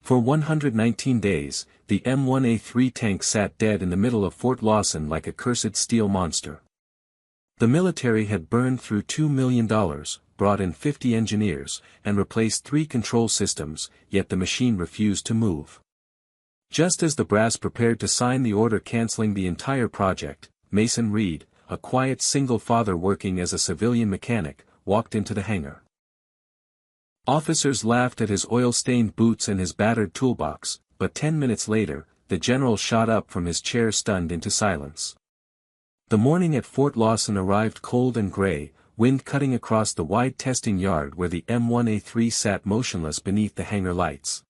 For 119 days, the M1A3 tank sat dead in the middle of Fort Lawson like a cursed steel monster. The military had burned through $2 million, brought in 50 engineers, and replaced 3 control systems, yet the machine refused to move. Just as the brass prepared to sign the order canceling the entire project, Mason Reed, a quiet single father working as a civilian mechanic, walked into the hangar. Officers laughed at his oil-stained boots and his battered toolbox, but 10 minutes later, the general shot up from his chair stunned into silence. The morning at Fort Lawson arrived cold and gray, wind cutting across the wide testing yard where the M1A3 sat motionless beneath the hangar lights.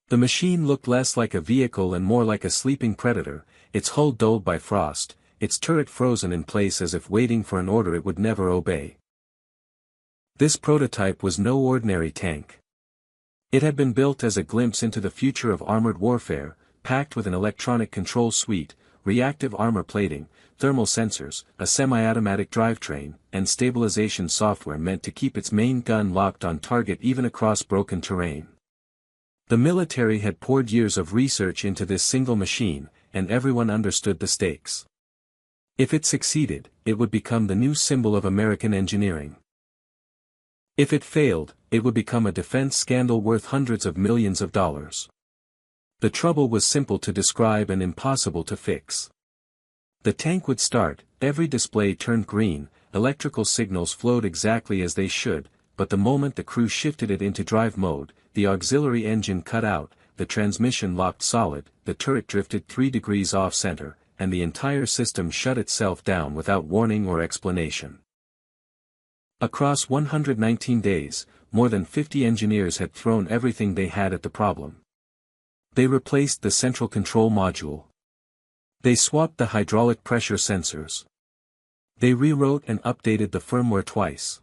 The machine looked less like a vehicle and more like a sleeping predator, its hull dulled by frost, its turret frozen in place as if waiting for an order it would never obey. This prototype was no ordinary tank. It had been built as a glimpse into the future of armored warfare, packed with an electronic control suite, reactive armor plating, thermal sensors, a semi-automatic drivetrain, and stabilization software meant to keep its main gun locked on target even across broken terrain. The military had poured years of research into this single machine, and everyone understood the stakes. If it succeeded, it would become the new symbol of American engineering. If it failed, it would become a defense scandal worth hundreds of millions of dollars. The trouble was simple to describe and impossible to fix. The tank would start, every display turned green, electrical signals flowed exactly as they should, but the moment the crew shifted it into drive mode, the auxiliary engine cut out, the transmission locked solid, the turret drifted 3 degrees off-center, and the entire system shut itself down without warning or explanation. Across 119 days, more than 50 engineers had thrown everything they had at the problem. They replaced the central control module. They swapped the hydraulic pressure sensors. They rewrote and updated the firmware twice.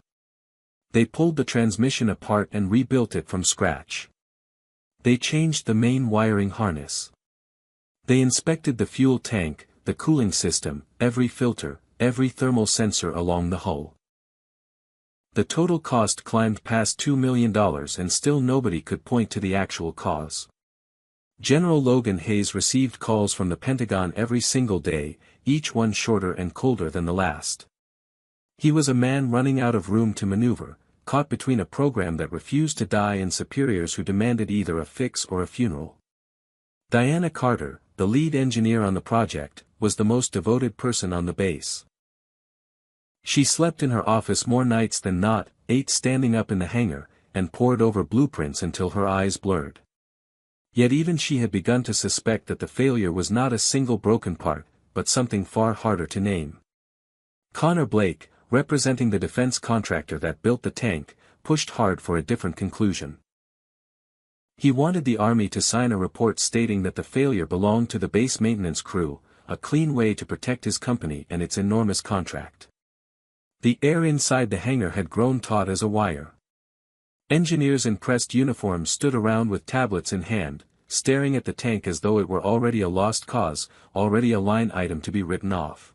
They pulled the transmission apart and rebuilt it from scratch. They changed the main wiring harness. They inspected the fuel tank, the cooling system, every filter, every thermal sensor along the hull. The total cost climbed past $2 million and still nobody could point to the actual cause. General Logan Hayes received calls from the Pentagon every single day, each one shorter and colder than the last. He was a man running out of room to maneuver, caught between a program that refused to die and superiors who demanded either a fix or a funeral. Diana Carter, the lead engineer on the project, was the most devoted person on the base. She slept in her office more nights than not, ate standing up in the hangar, and pored over blueprints until her eyes blurred. Yet even she had begun to suspect that the failure was not a single broken part, but something far harder to name. Connor Blake, representing the defense contractor that built the tank, pushed hard for a different conclusion. He wanted the Army to sign a report stating that the failure belonged to the base maintenance crew, a clean way to protect his company and its enormous contract. The air inside the hangar had grown taut as a wire. Engineers in pressed uniforms stood around with tablets in hand, staring at the tank as though it were already a lost cause, already a line item to be written off.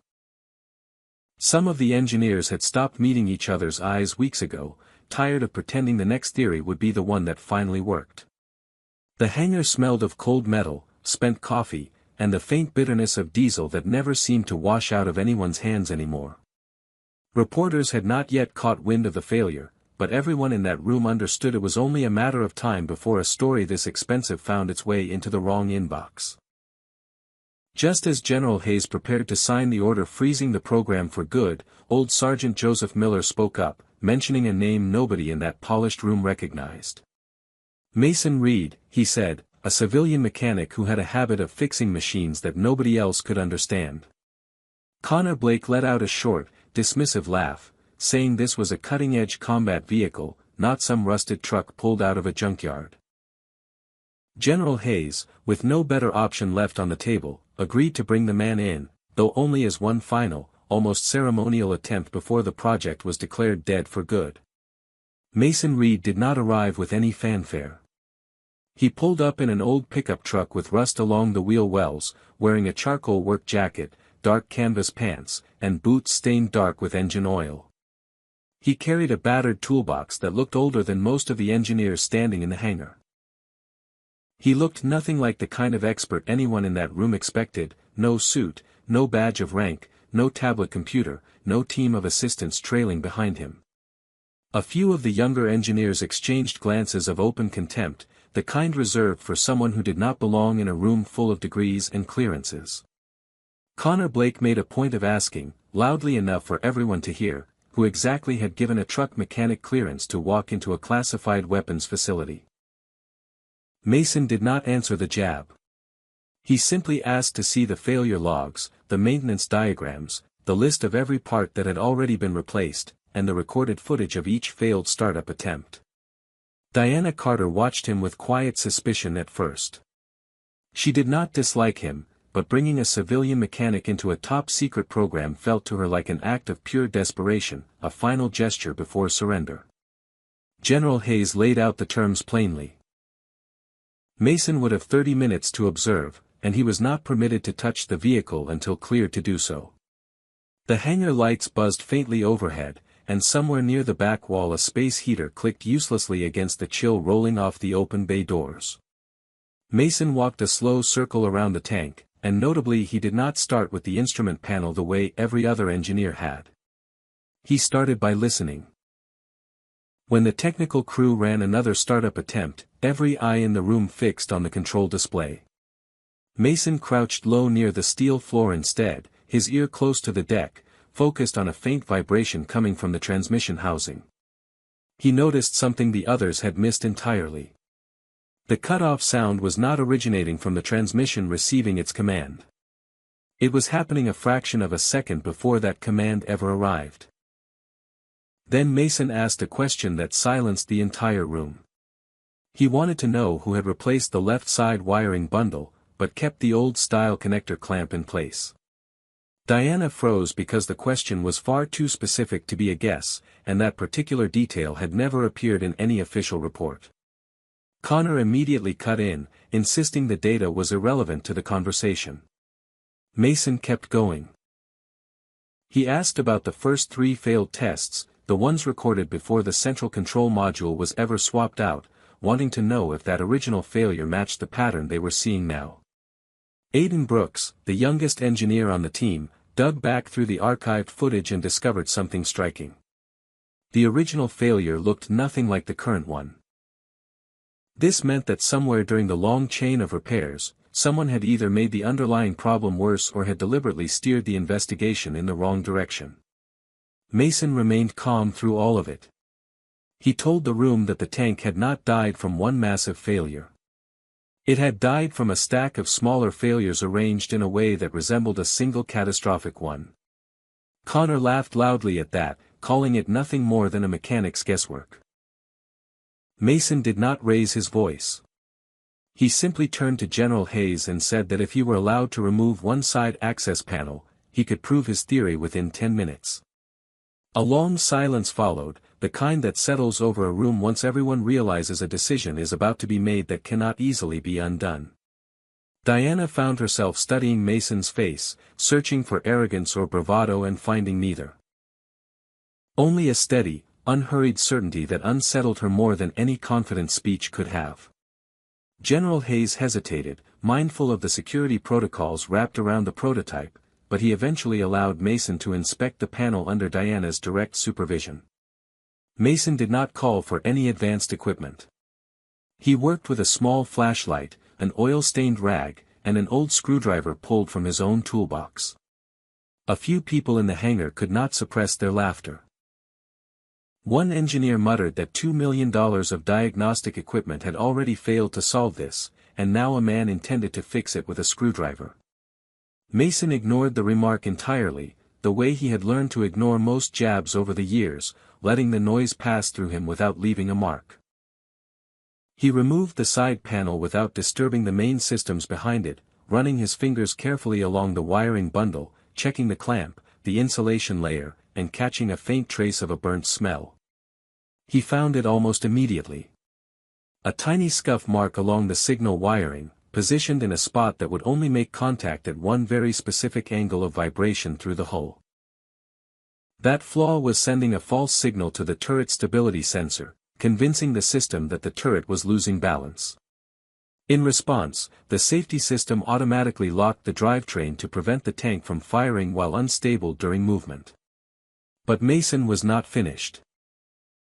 Some of the engineers had stopped meeting each other's eyes weeks ago, tired of pretending the next theory would be the one that finally worked. The hangar smelled of cold metal, spent coffee, and the faint bitterness of diesel that never seemed to wash out of anyone's hands anymore. Reporters had not yet caught wind of the failure, but everyone in that room understood it was only a matter of time before a story this expensive found its way into the wrong inbox. Just as General Hayes prepared to sign the order freezing the program for good, old Sergeant Joseph Miller spoke up, mentioning a name nobody in that polished room recognized. Mason Reed, he said, a civilian mechanic who had a habit of fixing machines that nobody else could understand. Connor Blake let out a short, dismissive laugh, saying this was a cutting-edge combat vehicle, not some rusted truck pulled out of a junkyard. General Hayes, with no better option left on the table, agreed to bring the man in, though only as one final, almost ceremonial attempt before the project was declared dead for good. Mason Reed did not arrive with any fanfare. He pulled up in an old pickup truck with rust along the wheel wells, wearing a charcoal work jacket, dark canvas pants, and boots stained dark with engine oil. He carried a battered toolbox that looked older than most of the engineers standing in the hangar. He looked nothing like the kind of expert anyone in that room expected: no suit, no badge of rank, no tablet computer, no team of assistants trailing behind him. A few of the younger engineers exchanged glances of open contempt, the kind reserved for someone who did not belong in a room full of degrees and clearances. Connor Blake made a point of asking, loudly enough for everyone to hear, who exactly had given a truck mechanic clearance to walk into a classified weapons facility. Mason did not answer the jab. He simply asked to see the failure logs, the maintenance diagrams, the list of every part that had already been replaced, and the recorded footage of each failed startup attempt. Diana Carter watched him with quiet suspicion at first. She did not dislike him, but bringing a civilian mechanic into a top-secret program felt to her like an act of pure desperation, a final gesture before surrender. General Hayes laid out the terms plainly. Mason would have 30 minutes to observe, and he was not permitted to touch the vehicle until cleared to do so. The hangar lights buzzed faintly overhead, and somewhere near the back wall a space heater clicked uselessly against the chill rolling off the open bay doors. Mason walked a slow circle around the tank, and notably he did not start with the instrument panel the way every other engineer had. He started by listening. When the technical crew ran another startup attempt, every eye in the room fixed on the control display. Mason crouched low near the steel floor instead, his ear close to the deck, focused on a faint vibration coming from the transmission housing. He noticed something the others had missed entirely. The cut-off sound was not originating from the transmission receiving its command. It was happening a fraction of a second before that command ever arrived. Then Mason asked a question that silenced the entire room. He wanted to know who had replaced the left side wiring bundle, but kept the old-style connector clamp in place. Diana froze because the question was far too specific to be a guess, and that particular detail had never appeared in any official report. Connor immediately cut in, insisting the data was irrelevant to the conversation. Mason kept going. He asked about the first 3 failed tests, the ones recorded before the central control module was ever swapped out, wanting to know if that original failure matched the pattern they were seeing now. Logan Brooks, the youngest engineer on the team, dug back through the archived footage and discovered something striking. The original failure looked nothing like the current one. This meant that somewhere during the long chain of repairs, someone had either made the underlying problem worse or had deliberately steered the investigation in the wrong direction. Mason remained calm through all of it. He told the room that the tank had not died from one massive failure. It had died from a stack of smaller failures arranged in a way that resembled a single catastrophic one. Connor laughed loudly at that, calling it nothing more than a mechanic's guesswork. Mason did not raise his voice. He simply turned to General Hayes and said that if he were allowed to remove one side access panel, he could prove his theory within 10 minutes. A long silence followed, the kind that settles over a room once everyone realizes a decision is about to be made that cannot easily be undone. Diana found herself studying Mason's face, searching for arrogance or bravado and finding neither. Only a steady, unhurried certainty that unsettled her more than any confident speech could have. General Hayes hesitated, mindful of the security protocols wrapped around the prototype, but he eventually allowed Mason to inspect the panel under Diana's direct supervision. Mason did not call for any advanced equipment. He worked with a small flashlight, an oil-stained rag, and an old screwdriver pulled from his own toolbox. A few people in the hangar could not suppress their laughter. One engineer muttered that $2 million of diagnostic equipment had already failed to solve this, and now a man intended to fix it with a screwdriver. Mason ignored the remark entirely, the way he had learned to ignore most jabs over the years, letting the noise pass through him without leaving a mark. He removed the side panel without disturbing the main systems behind it, running his fingers carefully along the wiring bundle, checking the clamp, the insulation layer, and catching a faint trace of a burnt smell. He found it almost immediately. A tiny scuff mark along the signal wiring, positioned in a spot that would only make contact at one very specific angle of vibration through the hull. That flaw was sending a false signal to the turret stability sensor, convincing the system that the turret was losing balance. In response, the safety system automatically locked the drivetrain to prevent the tank from firing while unstable during movement. But Mason was not finished.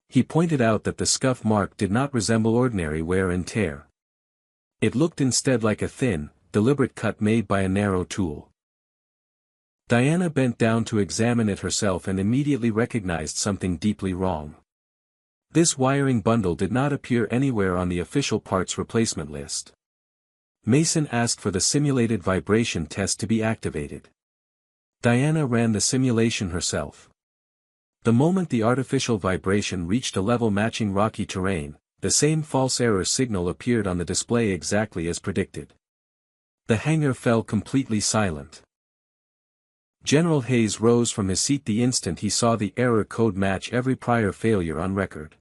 He pointed out that the scuff mark did not resemble ordinary wear and tear. It looked instead like a thin, deliberate cut made by a narrow tool. Diana bent down to examine it herself and immediately recognized something deeply wrong. This wiring bundle did not appear anywhere on the official parts replacement list. Mason asked for the simulated vibration test to be activated. Diana ran the simulation herself. The moment the artificial vibration reached a level matching rocky terrain, the same false error signal appeared on the display exactly as predicted. The hangar fell completely silent. General Hayes rose from his seat the instant he saw the error code match every prior failure on record.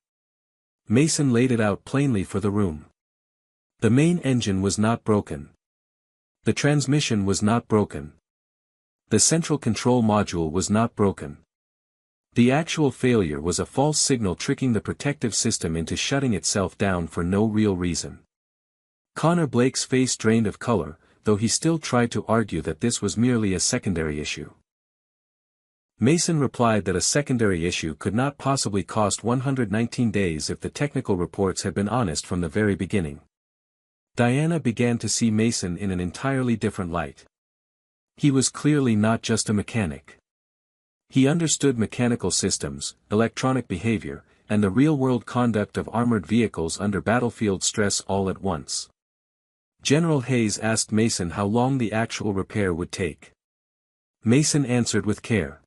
Mason laid it out plainly for the room. The main engine was not broken. The transmission was not broken. The central control module was not broken. The actual failure was a false signal tricking the protective system into shutting itself down for no real reason. Connor Blake's face drained of color, though he still tried to argue that this was merely a secondary issue. Mason replied that a secondary issue could not possibly cost 119 days if the technical reports had been honest from the very beginning. Diana began to see Mason in an entirely different light. He was clearly not just a mechanic. He understood mechanical systems, electronic behavior, and the real-world conduct of armored vehicles under battlefield stress all at once. General Hayes asked Mason how long the actual repair would take. Mason answered with care.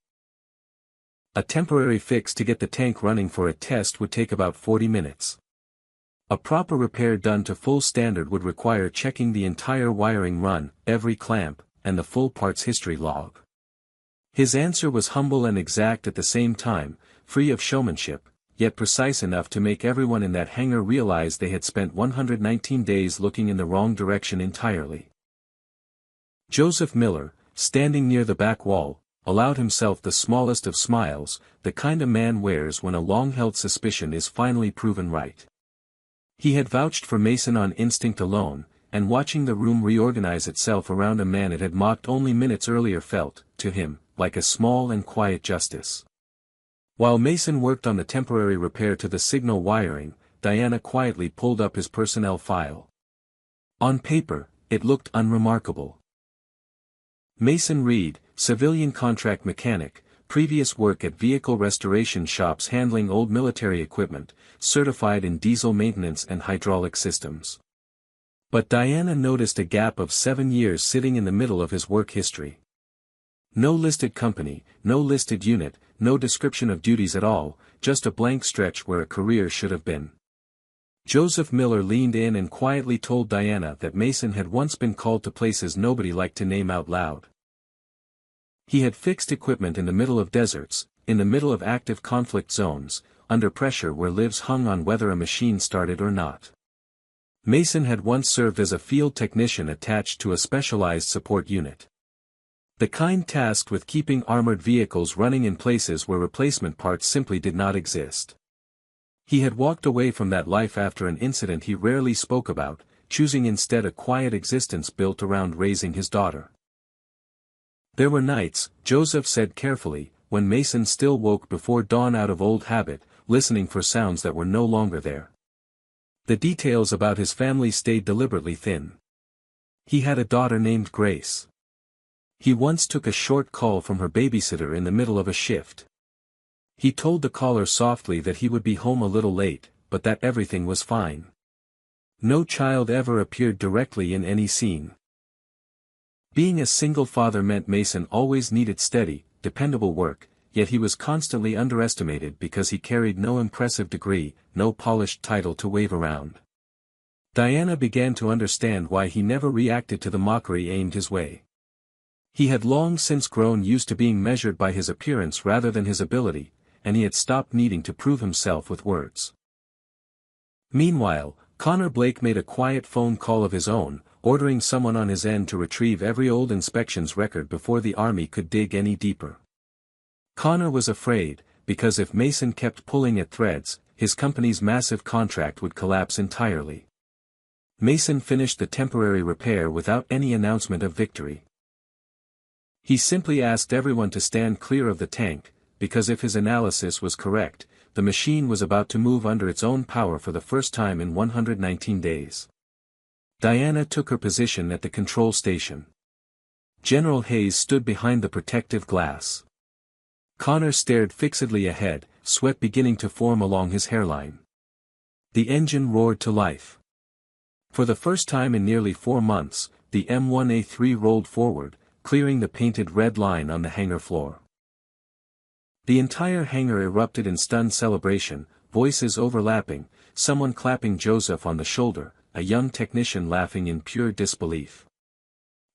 A temporary fix to get the tank running for a test would take about 40 minutes. A proper repair done to full standard would require checking the entire wiring run, every clamp, and the full parts history log. His answer was humble and exact at the same time, free of showmanship, yet precise enough to make everyone in that hangar realize they had spent 119 days looking in the wrong direction entirely. Joseph Miller, standing near the back wall, allowed himself the smallest of smiles, the kind a man wears when a long-held suspicion is finally proven right. He had vouched for Mason on instinct alone, and watching the room reorganize itself around a man it had mocked only minutes earlier felt, to him, like a small and quiet justice. While Mason worked on the temporary repair to the signal wiring, Diana quietly pulled up his personnel file. On paper, it looked unremarkable. Mason Reed, civilian contract mechanic, previous work at vehicle restoration shops handling old military equipment, certified in diesel maintenance and hydraulic systems. But Diana noticed a gap of 7 years sitting in the middle of his work history. No listed company, no listed unit, no description of duties at all, just a blank stretch where a career should have been. Joseph Miller leaned in and quietly told Diana that Mason had once been called to places nobody liked to name out loud. He had fixed equipment in the middle of deserts, in the middle of active conflict zones, under pressure where lives hung on whether a machine started or not. Mason had once served as a field technician attached to a specialized support unit. The kind tasked with keeping armored vehicles running in places where replacement parts simply did not exist. He had walked away from that life after an incident he rarely spoke about, choosing instead a quiet existence built around raising his daughter. There were nights, Joseph said carefully, when Mason still woke before dawn out of old habit, listening for sounds that were no longer there. The details about his family stayed deliberately thin. He had a daughter named Grace. He once took a short call from her babysitter in the middle of a shift. He told the caller softly that he would be home a little late, but that everything was fine. No child ever appeared directly in any scene. Being a single father meant Mason always needed steady, dependable work, yet he was constantly underestimated because he carried no impressive degree, no polished title to wave around. Diana began to understand why he never reacted to the mockery aimed his way. He had long since grown used to being measured by his appearance rather than his ability, and he had stopped needing to prove himself with words. Meanwhile, Connor Blake made a quiet phone call of his own, ordering someone on his end to retrieve every old inspections record before the army could dig any deeper. Connor was afraid, because if Mason kept pulling at threads, his company's massive contract would collapse entirely. Mason finished the temporary repair without any announcement of victory. He simply asked everyone to stand clear of the tank, because if his analysis was correct, the machine was about to move under its own power for the first time in 119 days. Diana took her position at the control station. General Hayes stood behind the protective glass. Connor stared fixedly ahead, sweat beginning to form along his hairline. The engine roared to life. For the first time in nearly 4 months, the M1A3 rolled forward, clearing the painted red line on the hangar floor. The entire hangar erupted in stunned celebration, voices overlapping, someone clapping Joseph on the shoulder, a young technician laughing in pure disbelief.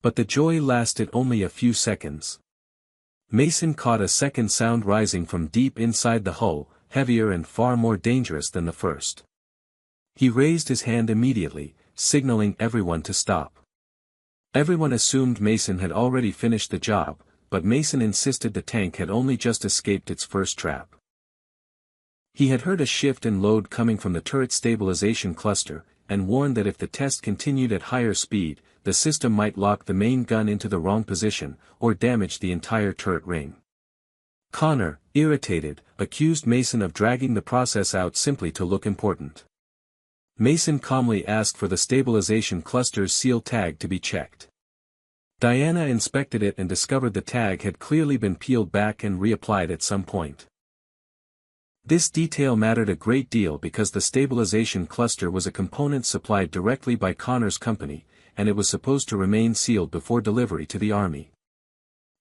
But the joy lasted only a few seconds. Mason caught a second sound rising from deep inside the hull, heavier and far more dangerous than the first. He raised his hand immediately, signaling everyone to stop. Everyone assumed Mason had already finished the job, but Mason insisted the tank had only just escaped its first trap. He had heard a shift in load coming from the turret stabilization cluster, and warned that if the test continued at higher speed, the system might lock the main gun into the wrong position, or damage the entire turret ring. Connor, irritated, accused Mason of dragging the process out simply to look important. Mason calmly asked for the stabilization cluster's seal tag to be checked. Diana inspected it and discovered the tag had clearly been peeled back and reapplied at some point. This detail mattered a great deal because the stabilization cluster was a component supplied directly by Connor's company, and it was supposed to remain sealed before delivery to the Army.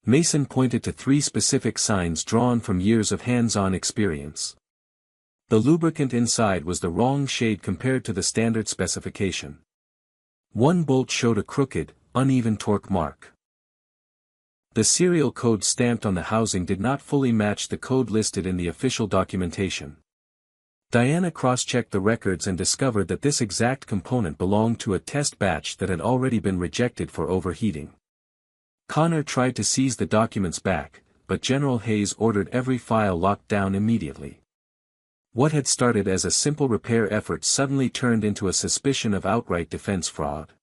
Mason pointed to 3 specific signs drawn from years of hands-on experience. The lubricant inside was the wrong shade compared to the standard specification. One bolt showed a crooked, uneven torque mark. The serial code stamped on the housing did not fully match the code listed in the official documentation. Diana cross-checked the records and discovered that this exact component belonged to a test batch that had already been rejected for overheating. Connor tried to seize the documents back, but General Hayes ordered every file locked down immediately. What had started as a simple repair effort suddenly turned into a suspicion of outright defense fraud.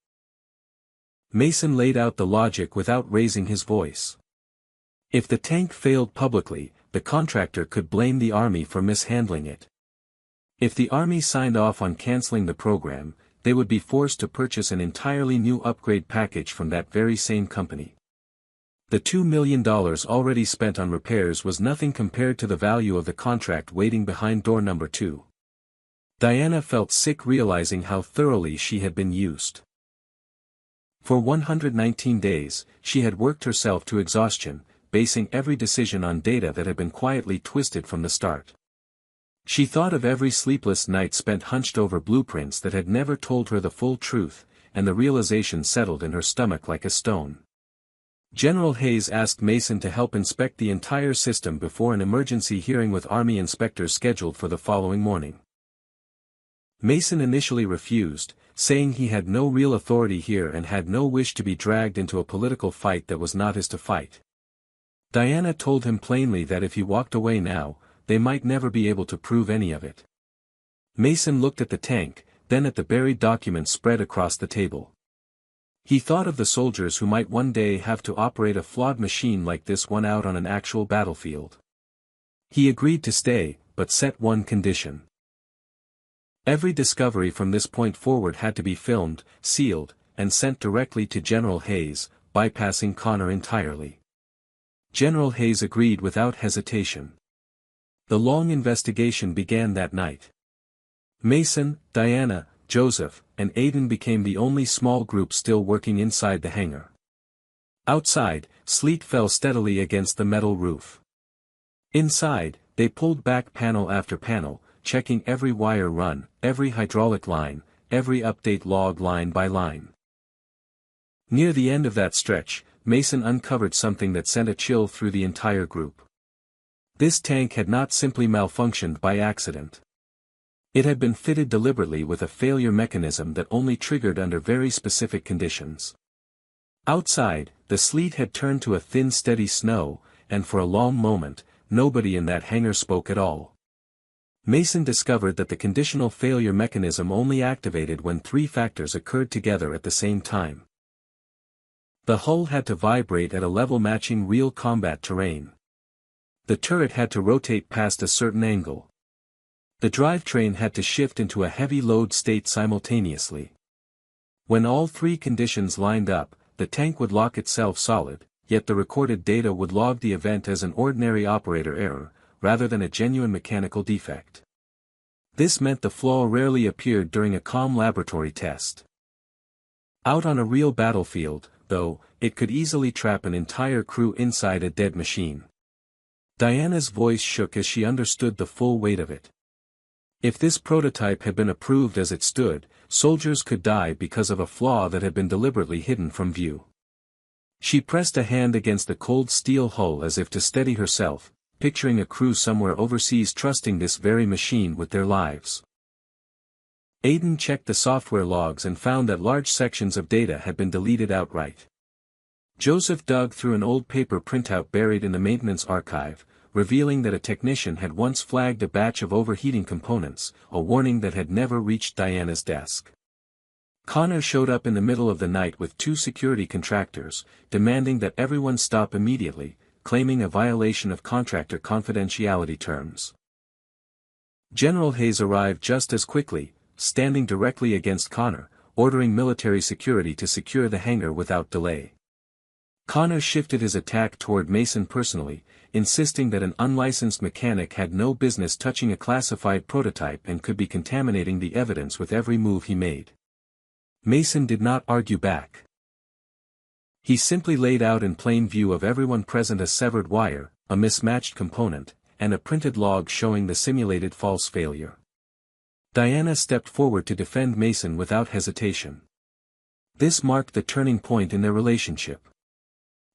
Mason laid out the logic without raising his voice. If the tank failed publicly, the contractor could blame the Army for mishandling it. If the Army signed off on canceling the program, they would be forced to purchase an entirely new upgrade package from that very same company. The $2 million already spent on repairs was nothing compared to the value of the contract waiting behind door number 2. Diana felt sick realizing how thoroughly she had been used. For 119 days, she had worked herself to exhaustion, basing every decision on data that had been quietly twisted from the start. She thought of every sleepless night spent hunched over blueprints that had never told her the full truth, and the realization settled in her stomach like a stone. General Hayes asked Mason to help inspect the entire system before an emergency hearing with Army inspectors scheduled for the following morning. Mason initially refused, saying he had no real authority here and had no wish to be dragged into a political fight that was not his to fight. Diana told him plainly that if he walked away now, they might never be able to prove any of it. Mason looked at the tank, then at the buried documents spread across the table. He thought of the soldiers who might one day have to operate a flawed machine like this one out on an actual battlefield. He agreed to stay, but set one condition. Every discovery from this point forward had to be filmed, sealed, and sent directly to General Hayes, bypassing Connor entirely. General Hayes agreed without hesitation. The long investigation began that night. Mason, Diana, Joseph, and Aiden became the only small group still working inside the hangar. Outside, sleet fell steadily against the metal roof. Inside, they pulled back panel after panel, checking every wire run, every hydraulic line, every update log line by line. Near the end of that stretch, Mason uncovered something that sent a chill through the entire group. This tank had not simply malfunctioned by accident. It had been fitted deliberately with a failure mechanism that only triggered under very specific conditions. Outside, the sleet had turned to a thin steady snow, and for a long moment, nobody in that hangar spoke at all. Mason discovered that the conditional failure mechanism only activated when three factors occurred together at the same time. The hull had to vibrate at a level matching real combat terrain. The turret had to rotate past a certain angle. The drivetrain had to shift into a heavy load state simultaneously. When all three conditions lined up, the tank would lock itself solid, yet the recorded data would log the event as an ordinary operator error, rather than a genuine mechanical defect. This meant the flaw rarely appeared during a calm laboratory test. Out on a real battlefield, though, it could easily trap an entire crew inside a dead machine. Diana's voice shook as she understood the full weight of it. If this prototype had been approved as it stood, soldiers could die because of a flaw that had been deliberately hidden from view. She pressed a hand against the cold steel hull as if to steady herself, picturing a crew somewhere overseas trusting this very machine with their lives. Aiden checked the software logs and found that large sections of data had been deleted outright. Joseph dug through an old paper printout buried in the maintenance archive, revealing that a technician had once flagged a batch of overheating components, a warning that had never reached Diana's desk. Connor showed up in the middle of the night with two security contractors, demanding that everyone stop immediately, claiming a violation of contractor confidentiality terms. General Hayes arrived just as quickly, standing directly against Connor, ordering military security to secure the hangar without delay. Connor shifted his attack toward Mason personally, insisting that an unlicensed mechanic had no business touching a classified prototype and could be contaminating the evidence with every move he made. Mason did not argue back. He simply laid out in plain view of everyone present a severed wire, a mismatched component, and a printed log showing the simulated false failure. Diana stepped forward to defend Mason without hesitation. This marked the turning point in their relationship.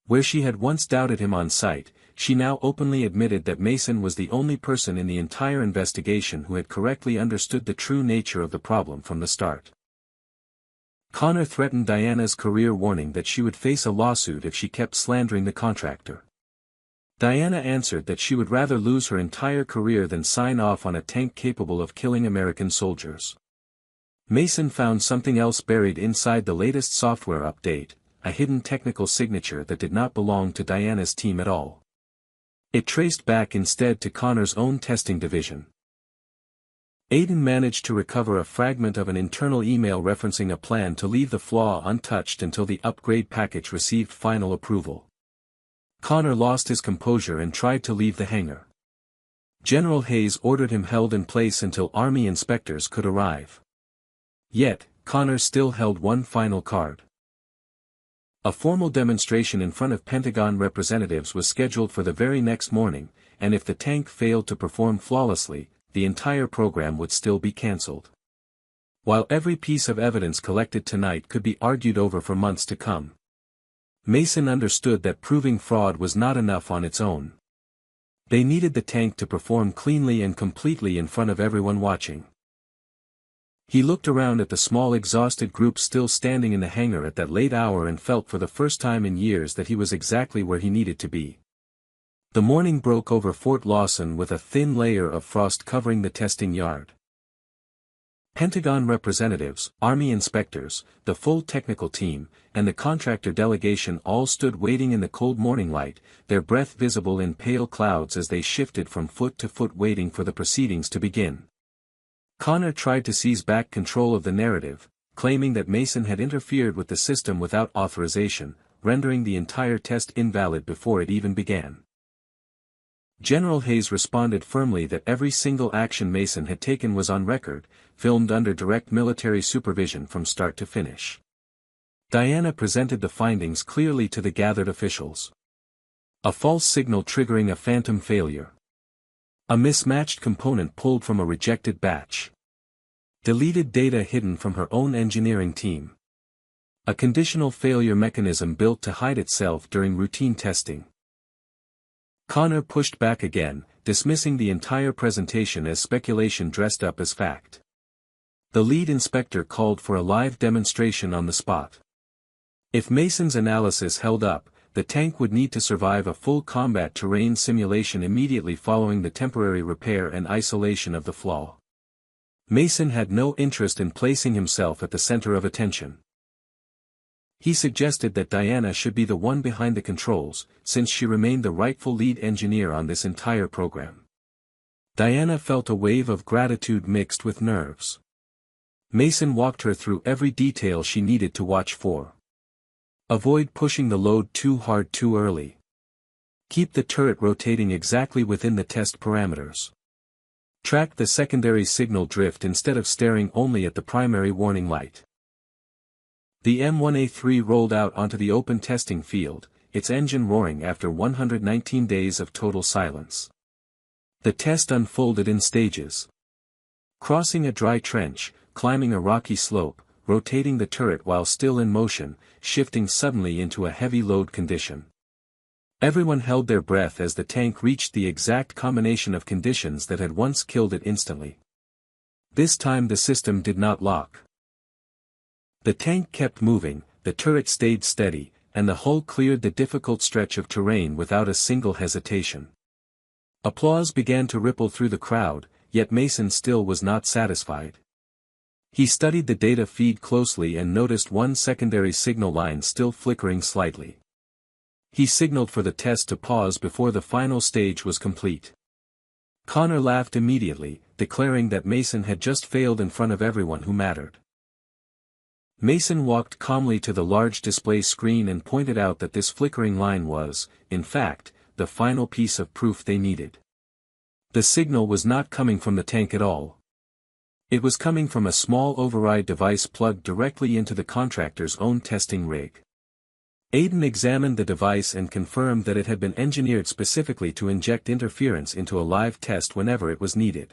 Where she had once doubted him on sight, she now openly admitted that Mason was the only person in the entire investigation who had correctly understood the true nature of the problem from the start. Connor threatened Diana's career, warning that she would face a lawsuit if she kept slandering the contractor. Diana answered that she would rather lose her entire career than sign off on a tank capable of killing American soldiers. Mason found something else buried inside the latest software update, a hidden technical signature that did not belong to Diana's team at all. It traced back instead to Connor's own testing division. Aiden managed to recover a fragment of an internal email referencing a plan to leave the flaw untouched until the upgrade package received final approval. Connor lost his composure and tried to leave the hangar. General Hayes ordered him held in place until Army inspectors could arrive. Yet, Connor still held one final card. A formal demonstration in front of Pentagon representatives was scheduled for the very next morning, and if the tank failed to perform flawlessly, the entire program would still be cancelled. While every piece of evidence collected tonight could be argued over for months to come, Mason understood that proving fraud was not enough on its own. They needed the tank to perform cleanly and completely in front of everyone watching. He looked around at the small exhausted group still standing in the hangar at that late hour and felt for the first time in years that he was exactly where he needed to be. The morning broke over Fort Lawson with a thin layer of frost covering the testing yard. Pentagon representatives, Army inspectors, the full technical team, and the contractor delegation all stood waiting in the cold morning light, their breath visible in pale clouds as they shifted from foot to foot waiting for the proceedings to begin. Connor tried to seize back control of the narrative, claiming that Mason had interfered with the system without authorization, rendering the entire test invalid before it even began. General Hayes responded firmly that every single action Mason had taken was on record, filmed under direct military supervision from start to finish. Diana presented the findings clearly to the gathered officials. A false signal triggering a phantom failure. A mismatched component pulled from a rejected batch. Deleted data hidden from her own engineering team. A conditional failure mechanism built to hide itself during routine testing. Connor pushed back again, dismissing the entire presentation as speculation dressed up as fact. The lead inspector called for a live demonstration on the spot. If Mason's analysis held up, the tank would need to survive a full combat terrain simulation immediately following the temporary repair and isolation of the flaw. Mason had no interest in placing himself at the center of attention. He suggested that Diana should be the one behind the controls, since she remained the rightful lead engineer on this entire program. Diana felt a wave of gratitude mixed with nerves. Mason walked her through every detail she needed to watch for. Avoid pushing the load too hard too early. Keep the turret rotating exactly within the test parameters. Track the secondary signal drift instead of staring only at the primary warning light. The M1A3 rolled out onto the open testing field, its engine roaring after 119 days of total silence. The test unfolded in stages. Crossing a dry trench, climbing a rocky slope, rotating the turret while still in motion, shifting suddenly into a heavy load condition. Everyone held their breath as the tank reached the exact combination of conditions that had once killed it instantly. This time the system did not lock. The tank kept moving, the turret stayed steady, and the hull cleared the difficult stretch of terrain without a single hesitation. Applause began to ripple through the crowd, yet Mason still was not satisfied. He studied the data feed closely and noticed one secondary signal line still flickering slightly. He signaled for the test to pause before the final stage was complete. Connor laughed immediately, declaring that Mason had just failed in front of everyone who mattered. Mason walked calmly to the large display screen and pointed out that this flickering line was, in fact, the final piece of proof they needed. The signal was not coming from the tank at all. It was coming from a small override device plugged directly into the contractor's own testing rig. Aiden examined the device and confirmed that it had been engineered specifically to inject interference into a live test whenever it was needed.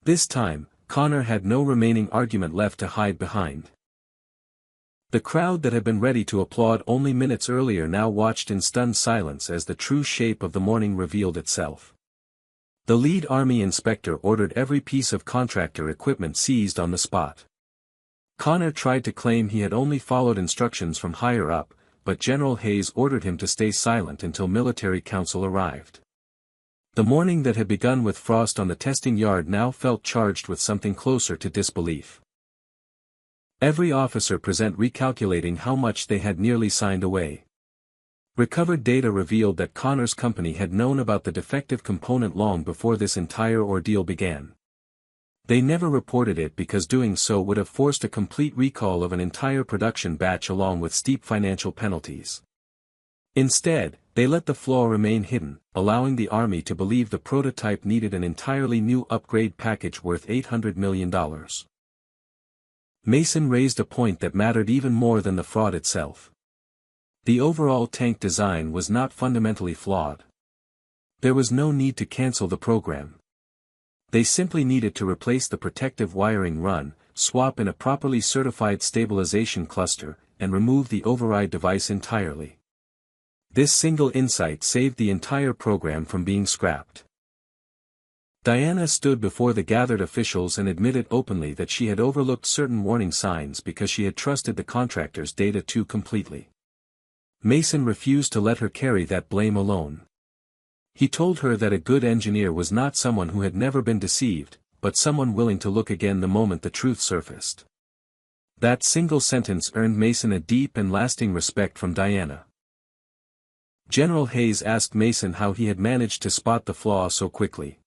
This time, Connor had no remaining argument left to hide behind. The crowd that had been ready to applaud only minutes earlier now watched in stunned silence as the true shape of the morning revealed itself. The lead army inspector ordered every piece of contractor equipment seized on the spot. Connor tried to claim he had only followed instructions from higher up, but General Hayes ordered him to stay silent until military council arrived. The morning that had begun with frost on the testing yard now felt charged with something closer to disbelief. Every officer present recalculating how much they had nearly signed away. Recovered data revealed that Connor's company had known about the defective component long before this entire ordeal began. They never reported it because doing so would have forced a complete recall of an entire production batch along with steep financial penalties. Instead, they let the flaw remain hidden, allowing the Army to believe the prototype needed an entirely new upgrade package worth $800 million. Mason raised a point that mattered even more than the fraud itself. The overall tank design was not fundamentally flawed. There was no need to cancel the program. They simply needed to replace the protective wiring run, swap in a properly certified stabilization cluster, and remove the override device entirely. This single insight saved the entire program from being scrapped. Diana stood before the gathered officials and admitted openly that she had overlooked certain warning signs because she had trusted the contractor's data too completely. Mason refused to let her carry that blame alone. He told her that a good engineer was not someone who had never been deceived, but someone willing to look again the moment the truth surfaced. That single sentence earned Mason a deep and lasting respect from Diana. General Hayes asked Mason how he had managed to spot the flaw so quickly.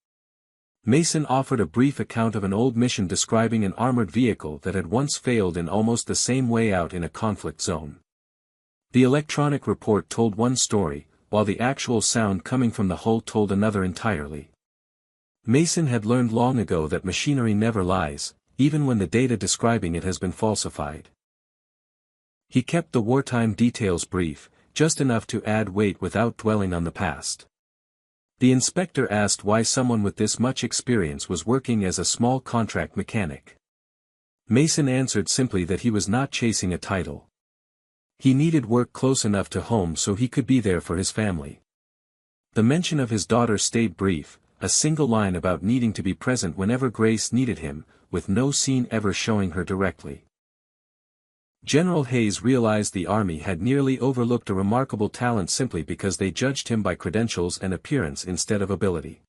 Mason offered a brief account of an old mission describing an armored vehicle that had once failed in almost the same way out in a conflict zone. The electronic report told one story, while the actual sound coming from the hull told another entirely. Mason had learned long ago that machinery never lies, even when the data describing it has been falsified. He kept the wartime details brief, just enough to add weight without dwelling on the past. The inspector asked why someone with this much experience was working as a small contract mechanic. Mason answered simply that he was not chasing a title. He needed work close enough to home so he could be there for his family. The mention of his daughter stayed brief, a single line about needing to be present whenever Grace needed him, with no scene ever showing her directly. General Hayes realized the army had nearly overlooked a remarkable talent simply because they judged him by credentials and appearance instead of ability.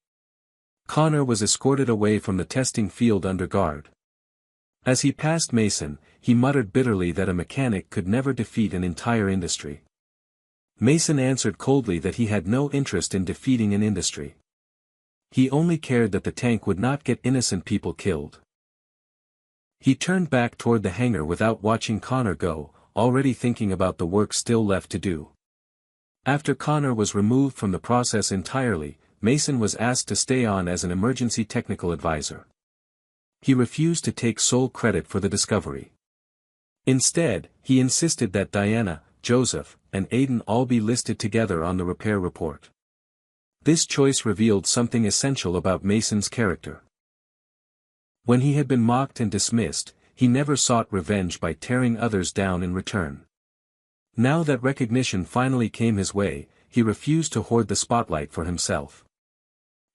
Connor was escorted away from the testing field under guard. As he passed Mason, he muttered bitterly that a mechanic could never defeat an entire industry. Mason answered coldly that he had no interest in defeating an industry. He only cared that the tank would not get innocent people killed. He turned back toward the hangar without watching Connor go, already thinking about the work still left to do. After Connor was removed from the process entirely, Mason was asked to stay on as an emergency technical advisor. He refused to take sole credit for the discovery. Instead, he insisted that Diana, Joseph, and Aiden all be listed together on the repair report. This choice revealed something essential about Mason's character. When he had been mocked and dismissed, he never sought revenge by tearing others down in return. Now that recognition finally came his way, he refused to hoard the spotlight for himself.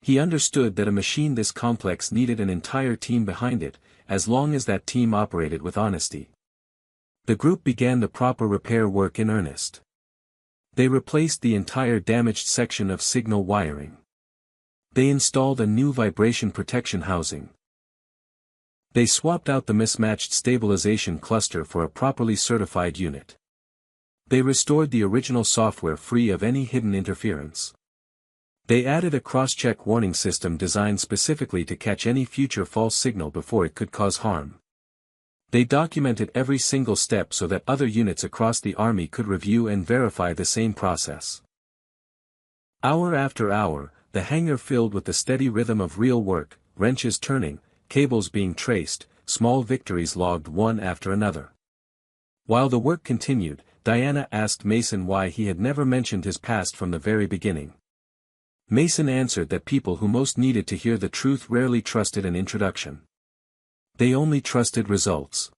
He understood that a machine this complex needed an entire team behind it, as long as that team operated with honesty. The group began the proper repair work in earnest. They replaced the entire damaged section of signal wiring. They installed a new vibration protection housing. They swapped out the mismatched stabilization cluster for a properly certified unit. They restored the original software free of any hidden interference. They added a cross-check warning system designed specifically to catch any future false signal before it could cause harm. They documented every single step so that other units across the army could review and verify the same process. Hour after hour, the hangar filled with the steady rhythm of real work, wrenches turning, cables being traced, small victories logged one after another. While the work continued, Diana asked Mason why he had never mentioned his past from the very beginning. Mason answered that people who most needed to hear the truth rarely trusted an introduction. They only trusted results.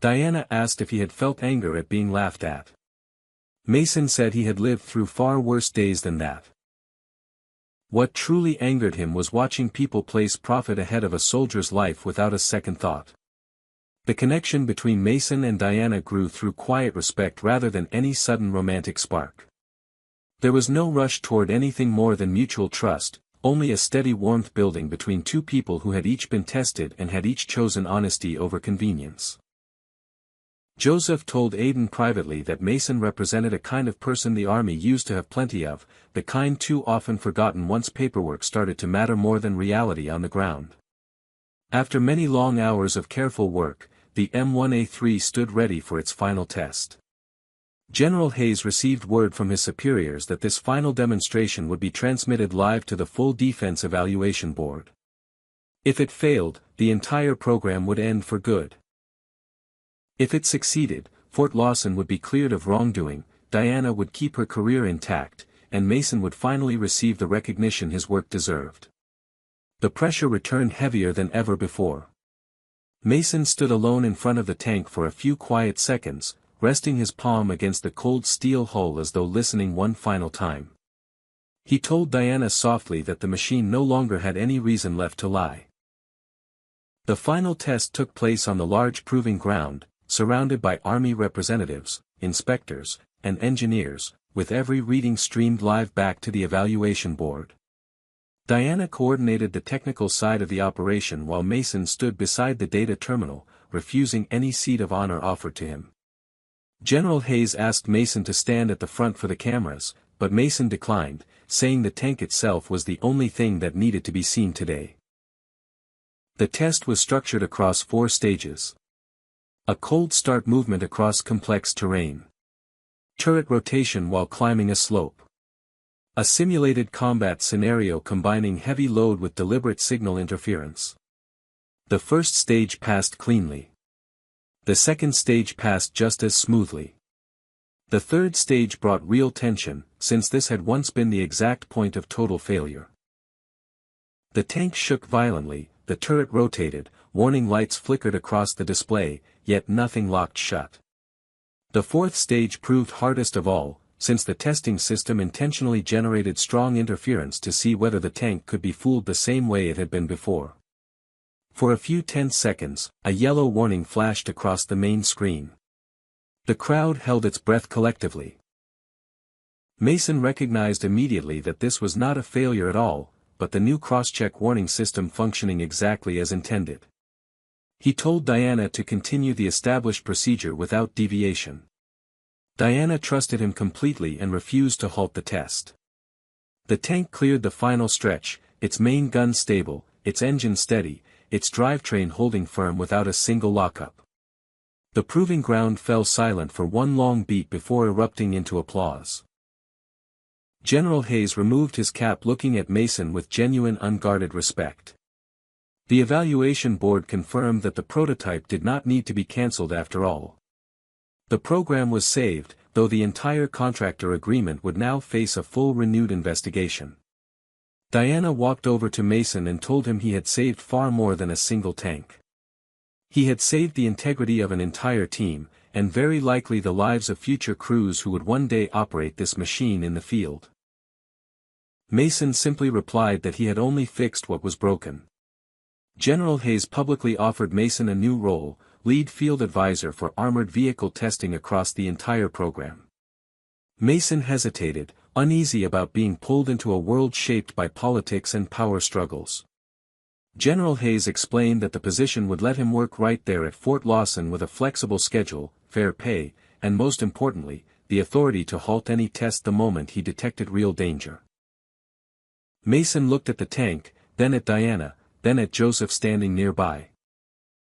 Diana asked if he had felt anger at being laughed at. Mason said he had lived through far worse days than that. What truly angered him was watching people place profit ahead of a soldier's life without a second thought. The connection between Mason and Diana grew through quiet respect rather than any sudden romantic spark. There was no rush toward anything more than mutual trust, only a steady warmth building between two people who had each been tested and had each chosen honesty over convenience. Joseph told Aiden privately that Mason represented a kind of person the army used to have plenty of, the kind too often forgotten once paperwork started to matter more than reality on the ground. After many long hours of careful work, the M1A3 stood ready for its final test. General Hayes received word from his superiors that this final demonstration would be transmitted live to the full Defense Evaluation Board. If it failed, the entire program would end for good. If it succeeded, Fort Lawson would be cleared of wrongdoing, Diana would keep her career intact, and Mason would finally receive the recognition his work deserved. The pressure returned heavier than ever before. Mason stood alone in front of the tank for a few quiet seconds, resting his palm against the cold steel hull as though listening one final time. He told Diana softly that the machine no longer had any reason left to lie. The final test took place on the large proving ground, surrounded by Army representatives, inspectors, and engineers, with every reading streamed live back to the evaluation board. Diana coordinated the technical side of the operation while Mason stood beside the data terminal, refusing any seat of honor offered to him. General Hayes asked Mason to stand at the front for the cameras, but Mason declined, saying the tank itself was the only thing that needed to be seen today. The test was structured across 4 stages. A cold start movement across complex terrain. Turret rotation while climbing a slope. A simulated combat scenario combining heavy load with deliberate signal interference. The first stage passed cleanly. The second stage passed just as smoothly. The third stage brought real tension, since this had once been the exact point of total failure. The tank shook violently, the turret rotated, warning lights flickered across the display, yet nothing locked shut. The fourth stage proved hardest of all, since the testing system intentionally generated strong interference to see whether the tank could be fooled the same way it had been before. For a few tense seconds, a yellow warning flashed across the main screen. The crowd held its breath collectively. Mason recognized immediately that this was not a failure at all, but the new cross-check warning system functioning exactly as intended. He told Diana to continue the established procedure without deviation. Diana trusted him completely and refused to halt the test. The tank cleared the final stretch, its main gun stable, its engine steady, its drivetrain holding firm without a single lockup. The proving ground fell silent for one long beat before erupting into applause. General Hayes removed his cap, looking at Mason with genuine unguarded respect. The evaluation board confirmed that the prototype did not need to be cancelled after all. The program was saved, though the entire contractor agreement would now face a full renewed investigation. Diana walked over to Mason and told him he had saved far more than a single tank. He had saved the integrity of an entire team, and very likely the lives of future crews who would one day operate this machine in the field. Mason simply replied that he had only fixed what was broken. General Hayes publicly offered Mason a new role, lead field advisor for armored vehicle testing across the entire program. Mason hesitated, uneasy about being pulled into a world shaped by politics and power struggles. General Hayes explained that the position would let him work right there at Fort Lawson with a flexible schedule, fair pay, and most importantly, the authority to halt any test the moment he detected real danger. Mason looked at the tank, then at Diana, then at Joseph standing nearby.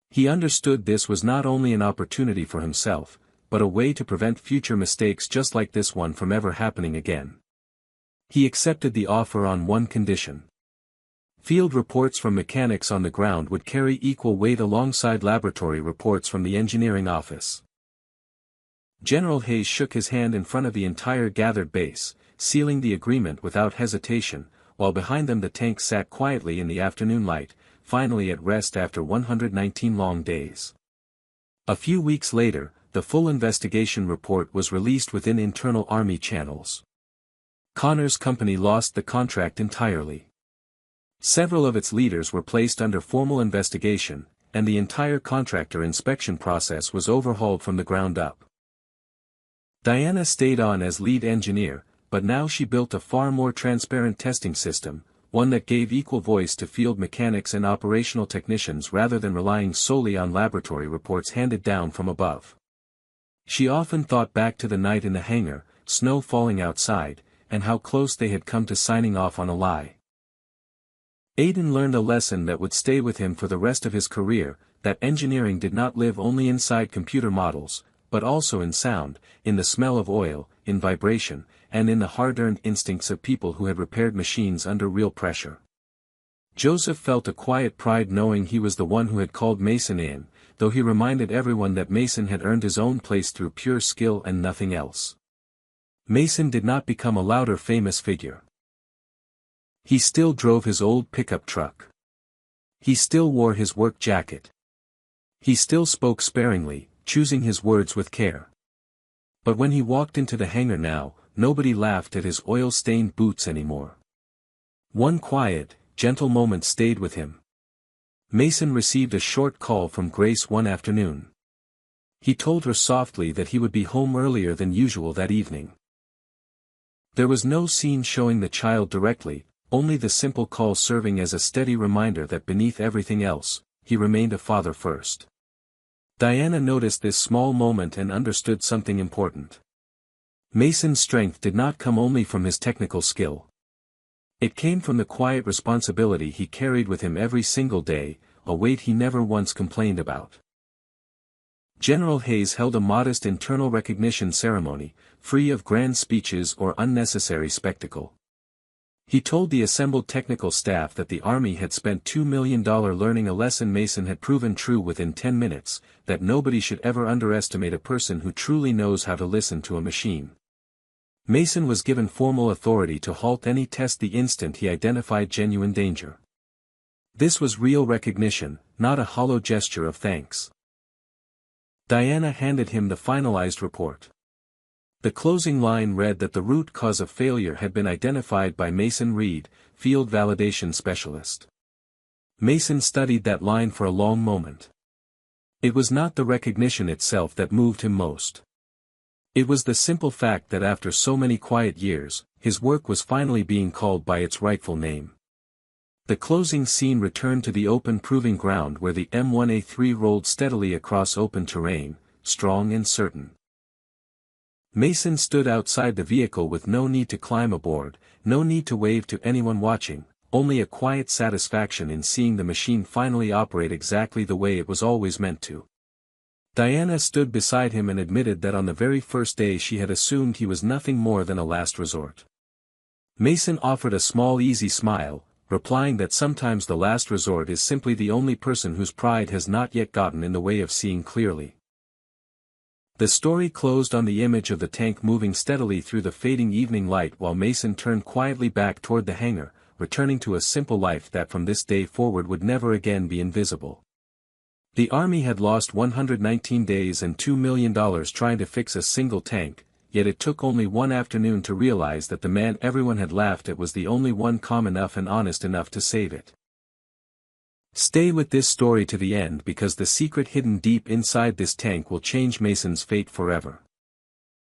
He understood this was not only an opportunity for himself, but a way to prevent future mistakes just like this one from ever happening again. He accepted the offer on one condition. Field reports from mechanics on the ground would carry equal weight alongside laboratory reports from the engineering office. General Hayes shook his hand in front of the entire gathered base, sealing the agreement without hesitation, while behind them the tank sat quietly in the afternoon light, finally at rest after 119 long days. A few weeks later, the full investigation report was released within internal Army channels. Connor's company lost the contract entirely. Several of its leaders were placed under formal investigation, and the entire contractor inspection process was overhauled from the ground up. Diana stayed on as lead engineer, but now she built a far more transparent testing system, one that gave equal voice to field mechanics and operational technicians rather than relying solely on laboratory reports handed down from above. She often thought back to the night in the hangar, snow falling outside, and how close they had come to signing off on a lie. Aiden learned a lesson that would stay with him for the rest of his career, that engineering did not live only inside computer models, but also in sound, in the smell of oil, in vibration, and in the hard-earned instincts of people who had repaired machines under real pressure. Joseph felt a quiet pride knowing he was the one who had called Mason in, though he reminded everyone that Mason had earned his own place through pure skill and nothing else. Mason did not become a loud or famous figure. He still drove his old pickup truck. He still wore his work jacket. He still spoke sparingly, choosing his words with care. But when he walked into the hangar now, nobody laughed at his oil-stained boots anymore. One quiet, gentle moment stayed with him. Mason received a short call from Grace one afternoon. He told her softly that he would be home earlier than usual that evening. There was no scene showing the child directly, only the simple call serving as a steady reminder that beneath everything else, he remained a father first. Diana noticed this small moment and understood something important. Mason's strength did not come only from his technical skill. It came from the quiet responsibility he carried with him every single day, a weight he never once complained about. General Hayes held a modest internal recognition ceremony, free of grand speeches or unnecessary spectacle. He told the assembled technical staff that the Army had spent $2 million learning a lesson Mason had proven true within 10 minutes, that nobody should ever underestimate a person who truly knows how to listen to a machine. Mason was given formal authority to halt any test the instant he identified genuine danger. This was real recognition, not a hollow gesture of thanks. Diana handed him the finalized report. The closing line read that the root cause of failure had been identified by Mason Reed, field validation specialist. Mason studied that line for a long moment. It was not the recognition itself that moved him most. It was the simple fact that after so many quiet years, his work was finally being called by its rightful name. The closing scene returned to the open proving ground where the M1A3 rolled steadily across open terrain, strong and certain. Mason stood outside the vehicle with no need to climb aboard, no need to wave to anyone watching, only a quiet satisfaction in seeing the machine finally operate exactly the way it was always meant to. Diana stood beside him and admitted that on the very first day she had assumed he was nothing more than a last resort. Mason offered a small easy smile, replying that sometimes the last resort is simply the only person whose pride has not yet gotten in the way of seeing clearly. The story closed on the image of the tank moving steadily through the fading evening light while Mason turned quietly back toward the hangar, returning to a simple life that from this day forward would never again be invisible. The Army had lost 119 days and $2 million trying to fix a single tank, yet it took only one afternoon to realize that the man everyone had laughed at was the only one calm enough and honest enough to save it. Stay with this story to the end because the secret hidden deep inside this tank will change Mason's fate forever.